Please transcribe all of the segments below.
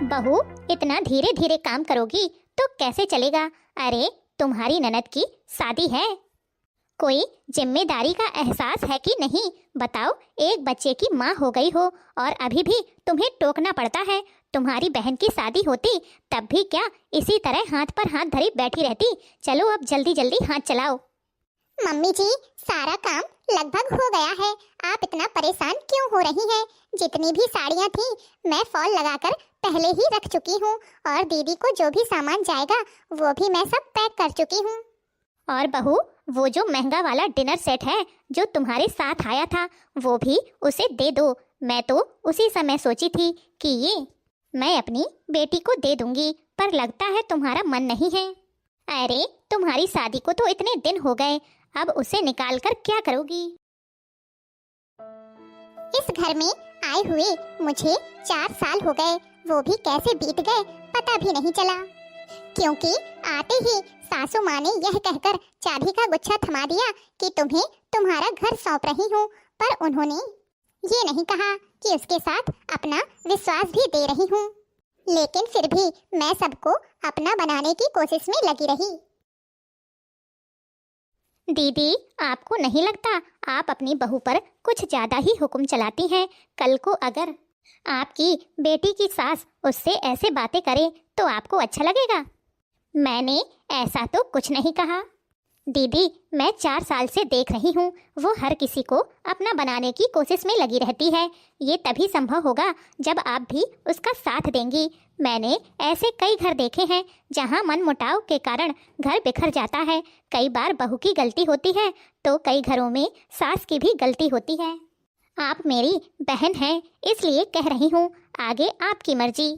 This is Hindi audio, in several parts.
बहू, इतना धीरे धीरे काम करोगी तो कैसे चलेगा? अरे तुम्हारी ननद की शादी है, कोई जिम्मेदारी का एहसास है कि नहीं? बताओ, एक बच्चे की माँ हो गई हो और अभी भी तुम्हें टोकना पड़ता है। तुम्हारी बहन की शादी होती तब भी क्या इसी तरह हाथ पर हाथ धरी बैठी रहती? चलो अब जल्दी जल्दी हाथ चलाओ। मम्मी जी, सारा काम लगभग हो गया है। आप इतना परेशान क्यों हो रही हैं? जितनी भी साड़ियाँ थी मैं फॉल लगाकर पहले ही रख चुकी हूँ और दीदी को जो भी सामान जाएगा वो भी मैं सब पैक कर चुकी हूँ। और बहू, वो जो महंगा वाला डिनर सेट है जो तुम्हारे साथ आया था वो भी उसे दे दो। मैं तो उसी समय सोची थी कि ये मैं अपनी बेटी को दे दूंगी, पर लगता है तुम्हारा मन नहीं है। अरे तुम्हारी शादी को तो इतने दिन हो गए, अब उसे निकाल कर क्या करोगी? इस घर में आए हुए मुझे 4 साल हो गए, वो भी कैसे बीत गए पता भी नहीं चला, क्योंकि आते ही सासू माँ ने यह कहकर चाबी का गुच्छा थमा दिया कि तुम्हें तुम्हारा घर सौंप रही हूँ, पर उन्होंने ये नहीं कहा कि उसके साथ अपना विश्वास भी दे रही हूँ। लेकिन फिर भी मैं सबको अपना बनाने की कोशिश में लगी रही। दीदी, आपको नहीं लगता आप अपनी बहू पर कुछ ज्यादा ही हुक्म चलाती हैं? कल को अगर आपकी बेटी की सास उससे ऐसे बातें करे तो आपको अच्छा लगेगा? मैंने ऐसा तो कुछ नहीं कहा। दीदी, मैं 4 साल से देख रही हूँ, वो हर किसी को अपना बनाने की कोशिश में लगी रहती है। ये तभी संभव होगा जब आप भी उसका साथ देंगी। मैंने ऐसे कई घर देखे हैं जहाँ मनमुटाव के कारण घर बिखर जाता है। कई बार बहू की गलती होती है तो कई घरों में सास की भी गलती होती है। आप मेरी बहन हैं, इसलिए कह रही हूँ, आगे आपकी मर्जी।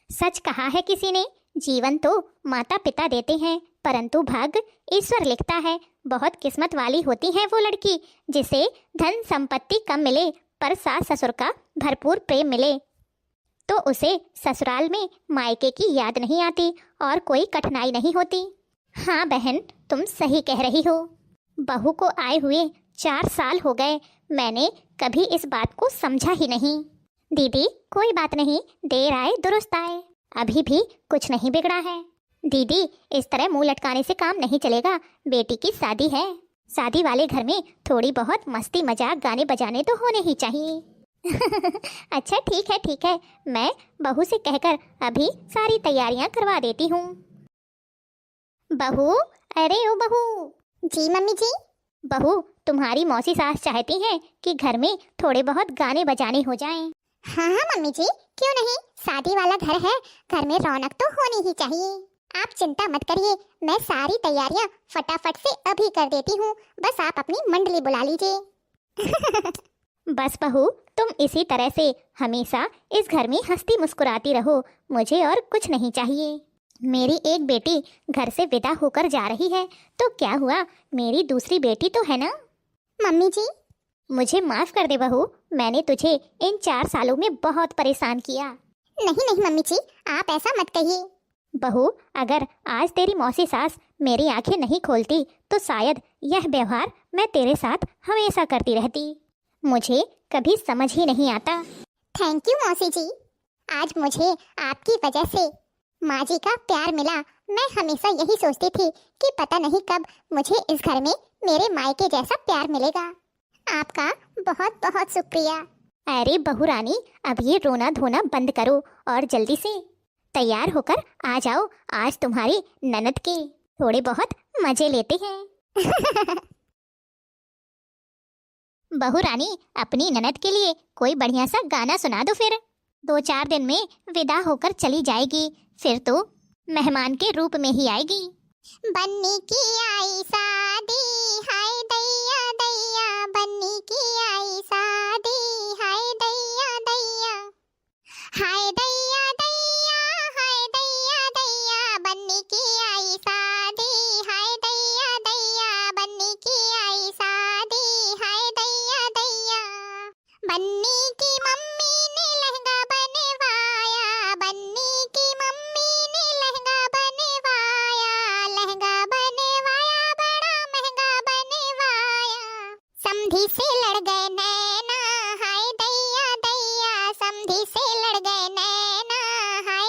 सच कहा है किसी ने, जीवन तो माता पिता देते हैं परंतु भाग्य ईश्वर लिखता है। बहुत किस्मत वाली होती है वो लड़की जिसे धन संपत्ति कम मिले पर सास ससुर का भरपूर प्रेम मिले, तो उसे ससुराल में मायके की याद नहीं आती और कोई कठिनाई नहीं होती। हाँ बहन, तुम सही कह रही हो। बहू को आए हुए 4 साल हो गए, मैंने कभी इस बात को समझा ही नहीं। दीदी कोई बात नहीं, देर आए दुरुस्त आए, अभी भी कुछ नहीं बिगड़ा है। दीदी, इस तरह मुंह लटकाने से काम नहीं चलेगा, बेटी की शादी है। शादी वाले घर में थोड़ी बहुत मस्ती मजाक गाने बजाने तो होने ही चाहिए। अच्छा ठीक है, मैं बहू से कहकर अभी सारी तैयारियां करवा देती हूँ। बहू, अरे ओ बहू। जी मम्मी जी। बहू, तुम्हारी मौसी सास चाहती हैं कि घर में थोड़े बहुत गाने बजाने हो जाएं। हाँ हाँ मम्मी जी, क्यों नहीं, शादी वाला घर है, घर में रौनक तो होनी ही चाहिए। आप चिंता मत करिए, मैं सारी तैयारियां फटाफट से अभी कर देती हूँ, बस आप अपनी मंडली बुला लीजिए। बस बहू, तुम इसी तरह से हमेशा इस घर में हंसती मुस्कुराती रहो, मुझे और कुछ नहीं चाहिए। मेरी एक बेटी घर से विदा होकर जा रही है तो क्या हुआ, मेरी दूसरी बेटी तो है ना। मम्मी जी, मुझे माफ कर दे बहू, मैंने तुझे इन 4 सालों में बहुत परेशान किया। नहीं नहीं मम्मी जी, आप ऐसा मत कहिए। बहू, अगर आज तेरी मौसी सास मेरी आंखें नहीं खोलती तो शायद यह व्यवहार मैं तेरे साथ हमेशा करती रहती। मुझे कभी समझ ही नहीं आता। थैंक यू मौसी जी, आज मुझे आपकी वजह से माँ जी का प्यार मिला। मैं हमेशा यही सोचती थी कि पता नहीं कब मुझे इस घर में मेरे मायके जैसा प्यार मिलेगा। आपका बहुत बहुत शुक्रिया। अरे बहू रानी, अब ये रोना धोना बंद करो और जल्दी से तैयार होकर आ जाओ, आज तुम्हारी ननद के थोड़े बहुत मजे लेते हैं। बहू रानी, अपनी ननद के लिए कोई बढ़िया सा गाना सुना दो, फिर 2-4 दिन में विदा होकर चली जाएगी, फिर तो मेहमान के रूप में ही आएगी। बन्नी की आई शादी, हाय दैया दैया, बन्नी की आई शादी, हाय दैया दैया, हाय दैया दैया, हाय दैया दैया, बन्नी की आई शादी, हाय दैया दैया, बन्नी की आई शादी, हाय दैया दैया। बन्नी की मम्मी ने लहंगा बनवाया, बन्नी की मम्मी ने लहंगा बनवाया, लहंगा बनवाया बड़ा महंगा बनवाया। समधी से लड़ गए नैना, हाय दैया दैया, समधी से लड़ गए नैना, हाय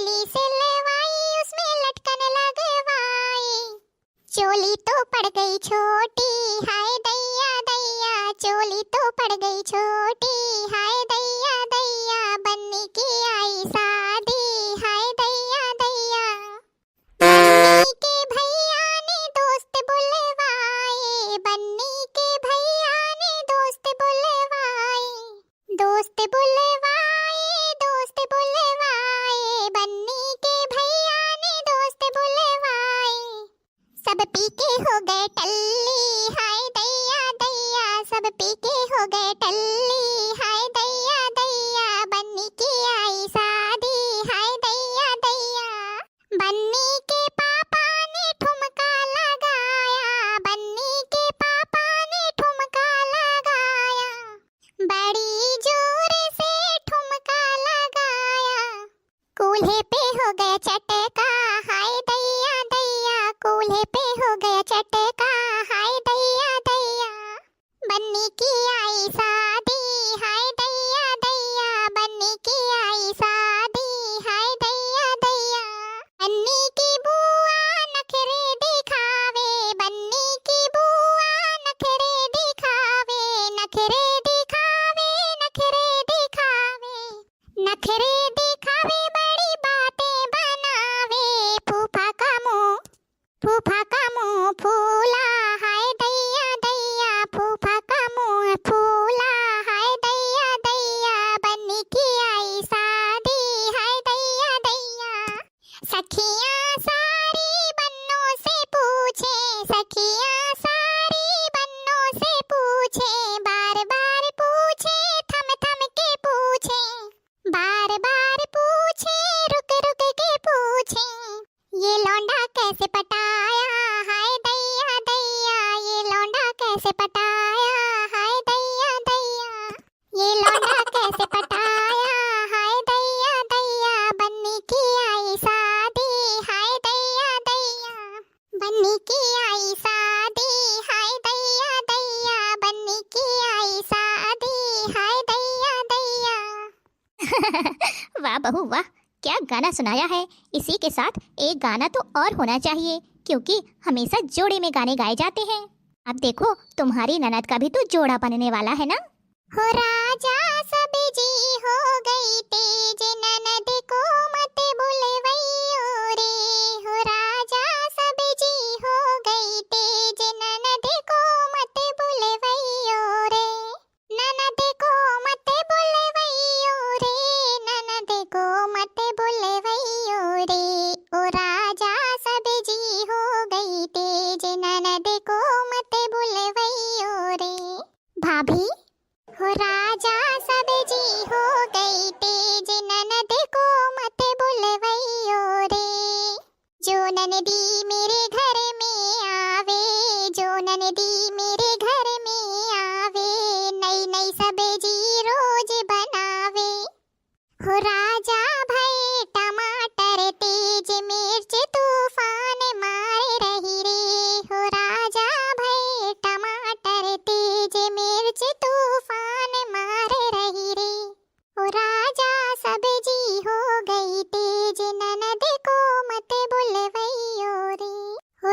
चोली से लेवाई उसमें लटकन लगवाई। चोली तो पड़ गई छोटी, हाय दैया दैया, चोली तो पड़ गई छोटी, हाय दैया दैया, बन्नी की आई शादी, हाय दैया दैया। बन्नी के भैया ने दोस्त बुलवाए, बन्नी के भैया ने दोस्त बुलवाए, दोस्त बुलवाए, दोस्त बुलवाए, बन्नी के भैया ने दोस्त बुलवाए। सब पी के हो गए टल्ली, हाय दैया दैया, सब पी के हो गए टल्ली, हाय दैया दैया, बन्नी की आई शादी, हाय दैया दैया। बन्नी के पापा ने ठुमका लगाया, बन्नी के पापा ने ठुमका लगाया, बड़ी जोर से ठुमका लगाया। कूल्हे पे हो गया चटका, हाय दैया दैया, कूल्हे पे हो गया चटका, हाय दैया दैया। बन्नी की आई शादी, हाय दैया दैया, बन्नी की आई शादी, हाय दैया दैया। बन्नी की बुआ नखरे दिखावे, बन्नी की बुआ नखरे दिखावे, नखरे दिखावे, नखरे दिखावे, नखरे दिखावे, बड़ी बातें बनावे। फूफा का मुंह, फूफा का मुंह फूला, हाय दैया दैया, फूफा का मुंह फूला, हाय दैया दैया, बन्नी की आई शादी, हाय दैया दैया। सखियां सारी बन्नों से पूछे, सखियां सारी बन्नों से पूछे, बार बार पूछे, थम थम के पूछे, बार बार पूछे, रुक रुक के पूछे। ये लौंडा कैसे पटाया, हाय दैया दैया, ये लौंडा कैसे पटाया, हाय दैया दैया, ये लौंडा कैसे पटाया, हाय दैया दैया, बन्नी की आई शादी, हाय दैया दैया, बन्नी की आई शादी, हाय दैया दैया, बन्नी की आई शादी, हाय दैया दैया। वाह बहू वाह, क्या गाना सुनाया है। इसी के साथ एक गाना तो और होना चाहिए, क्योंकि हमेशा जोड़े में गाने गाए जाते हैं। अब देखो तुम्हारी ननद का भी तो जोड़ा बनने वाला है ना। हो राजा सब जी हो गई तेज, ननद को मत बुलवैयो रे। हो राजा सब जी हो गई तेज, ननद को मत बुलवैयो रे। ननद को मत बुलवैयो रे, ननद को मत बुलवैयो रे। ओ राजा सब जी हो गई तेज, ननद को मत बुलवैयो रे। भाभी, हो राजा सब जी हो गई तेज, ननद को मत बुलवैयो रे। जो ननदी मेरे घर में आवे, जो ननदी मेरे घर में आवे, नई नई सब्जी रोज बनावे। हो राजा भई टमाटर तेज, मिर्च तूफान मारे रही रे। हो राजा भई टमाटर तेज, मिर्च तूफान मारे रही रे। हो राजा सब्जी हो गई तेज, ननद को मत बुलवैयो रे।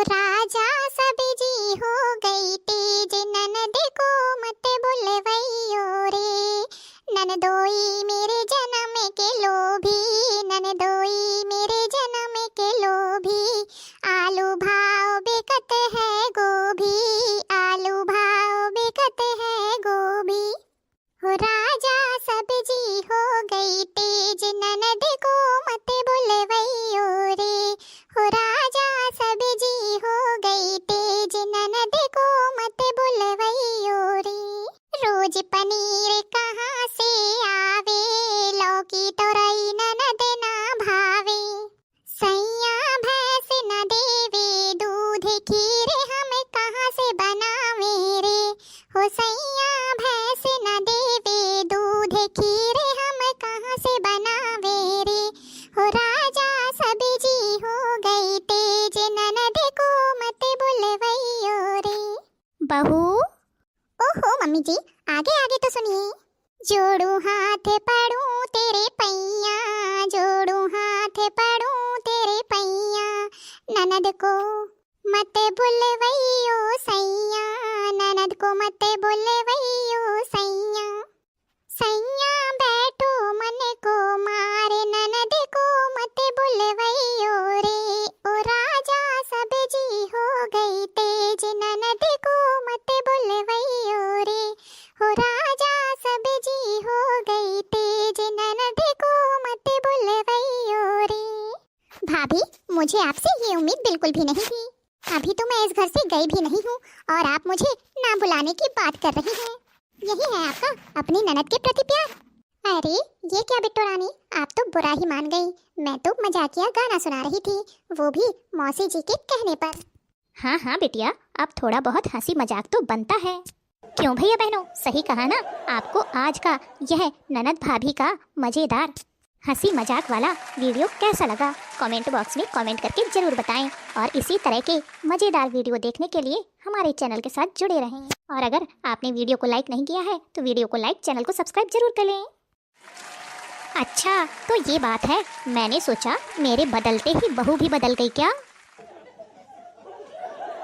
ननद को मते बुलवैयो सैया, ननद को मते बुलवैयो सैया। सैया बैठो मन को मारे, ननद को मते बुलवैयो रे। ओ राजा सब जी हो गई तेज, ननद को मते बुलवैयो रे। हो राजा सब जी हो गई तेज, ननद को मते बुलवैयो रे। भाभी, मुझे आपसे ये उम्मीद बिल्कुल भी नहीं थी। अभी तो मैं इस घर से गई भी नहीं हूँ और आप मुझे ना बुलाने की बात कर रही हैं। यही है आपका अपनी ननद के प्रति प्यार। अरे ये क्या बिट्टू रानी, आप तो बुरा ही मान गई। मैं तो मजाकिया गाना सुना रही थी, वो भी मौसी जी के कहने पर। हाँ हाँ बिटिया, अब थोड़ा बहुत हंसी मजाक तो बनता है। क्यों भैया बहनों, सही कहा ना। आपको आज का यह ननद भाभी का मज़ेदार हंसी मजाक वाला वीडियो कैसा लगा? कमेंट बॉक्स में कमेंट करके ज़रूर बताएं। और इसी तरह के मज़ेदार वीडियो देखने के लिए हमारे चैनल के साथ जुड़े रहें। और अगर आपने वीडियो को लाइक नहीं किया है तो वीडियो को लाइक, चैनल को सब्सक्राइब जरूर कर लें। अच्छा तो ये बात है, मैंने सोचा मेरे बदलते ही बहू भी बदल गई क्या?